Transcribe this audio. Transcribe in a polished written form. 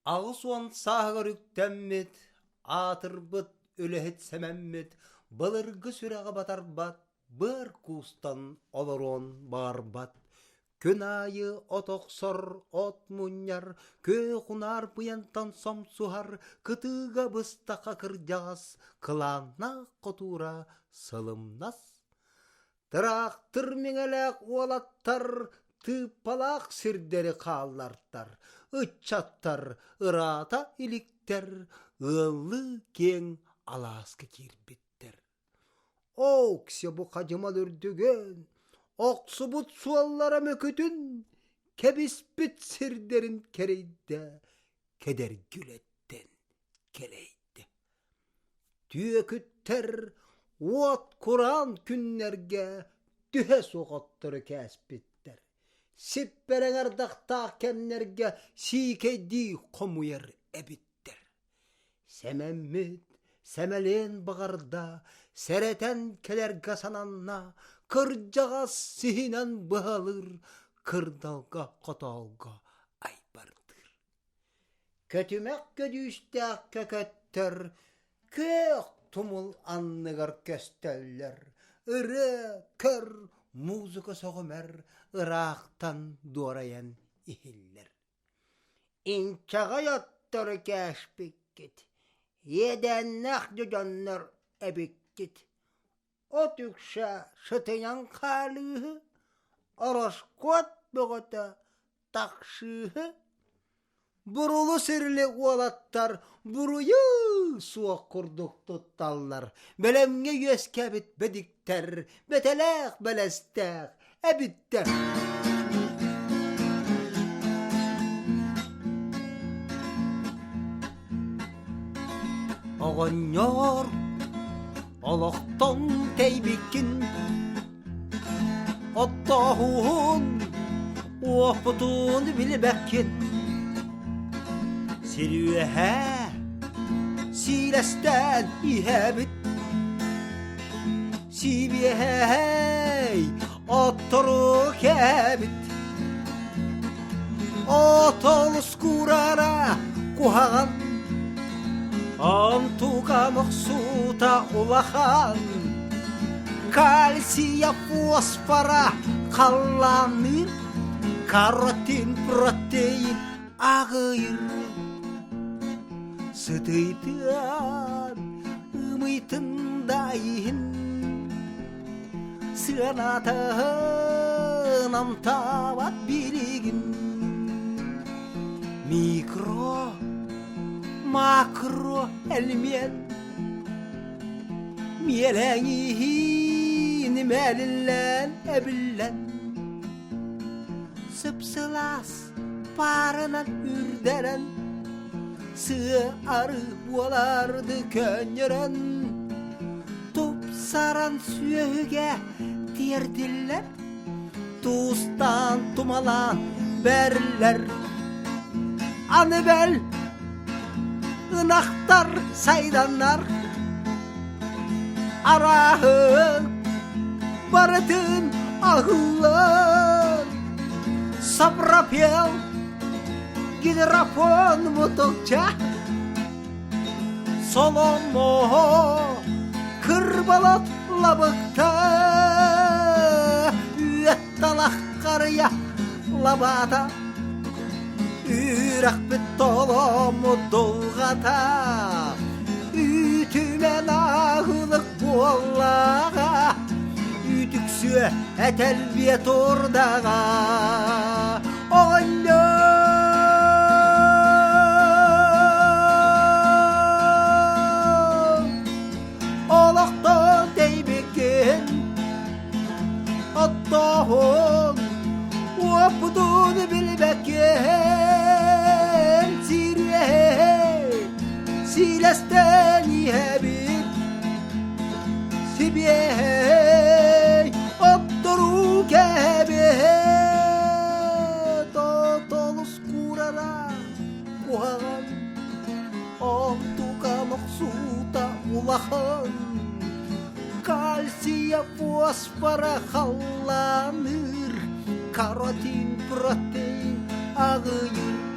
Ağusуан сағыр үктәммет, атырбыт өлехет сәмәммет, былыргы сүрәға батарбат, бір кустан олорон барбат. Күн айы отоқсор, от мұньяр, кө құнар бұянтан сом сухар, кытыға быстақа кырдяғас, қылана қотура сылымнас. Тырақтыр меңелек уалаттар, тыпалақ сірдері қалларттар, ұтчаттар, ырата иліктер, ылы кен аласқы кербеттер. Оксе бұ қадымал үрдіген, оқсыбыт суаллара мөкітін, кәбіспіт сірдерін керейді, кедер гүлеттен келейді. Түйекіттер, от құран күннерге, түхе соғаттыры кәспеттер. Сипперен ардақтақ кәннерге, сикейді қомуер әбіттер. Сәмәммет, сәмәлен бағарда, сәрәтән келерге сананна, кыржағас сихинен бұғалыр, кырдалға қоталға айбардыр. Көтімәк көдүйістәк көкөттер, көк тұмыл анныгар көстәллер, ыры, көр, музыка соғымәр, ырақтан дуараян ихиллер. Инчаға яттыры кәшпеккет, едәннәқ дүдәннер әбеккет. От үкшә шытыян қалығы, арашқот бұғыта тақшығы. Бұрулы сірлі уалаттар, бұруы суақ құрдық тұтталлар. Бәлемге өскәбіт бәдіктер, бәтәләқ бәләстәқ әбіттер. Ағаньяр Алақтан тәйбекін, аттағуын, уақпытын білбәккен. Серуәхә, силәстән ихәбіт, сибиәхәй, аттыры кәбіт. Аталыс күрара қуған, Антука мақсута улахан, кальция фосфора қалланыр, каротин протеин ағыр. Сытыйтын, ұмытындайын, сынатын амтават билігін. Микро, макро элемент, меләңиһин мәліллән әбіллән. Сыпсылас парынан үрдәрән, сы ары буаларды көнерән. Тупсаран сүйеге терділләр, тустан тумалан бәрләр. Аны бәл ынақтар сайданар, арағы барытын ағылар. Сапрапел гидропон мұтылча, соломо кырбалат лабықта. Үетталақ қария лабата, Үрәк бит толымы долғата, Үтімен ағылық болаға, Үтіксі әтәл бет ордаға. Оңды! Олақтан дейбекен, Аттағын, Опыдуны білбәкен. Силәстән ихәбит, Сибиәй оттыру кәбет. Аталыс күрара қуған, Антука мақсута улахан, Кальция фосфора қалланыр, каротин протеин ағыйыр.